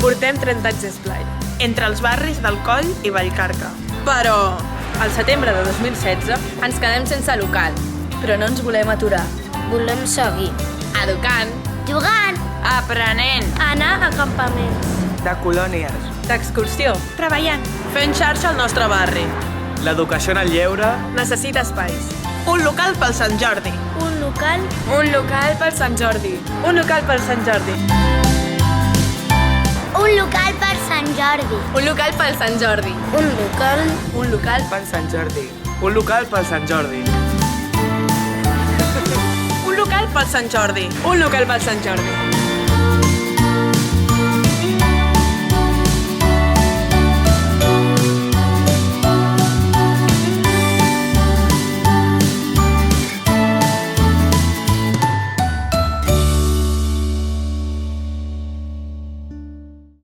Portem 30 anys d'esplai, entre els barris del Coll i Vallcarca. Però, al setembre de 2016, ens quedem sense local. Però no ens volem aturar. Volem seguir. Educant. Jugant. Aprenent. Anar a campaments. De colònies. d'excursió, Treballant. fent xarxa al nostre barri. L'educació en el lleure. Necessita espais. Un local pel Sant Jordi. Un local. Un local per Sant Jordi. Un local pel Sant Jordi. Un local per Sant Jordi. Un local pel Sant Jordi. Un local. Un local Per Sant Jordi. Un local per Sant Jordi. Un local pel Sant Jordi. Un local pel Sant Jordi.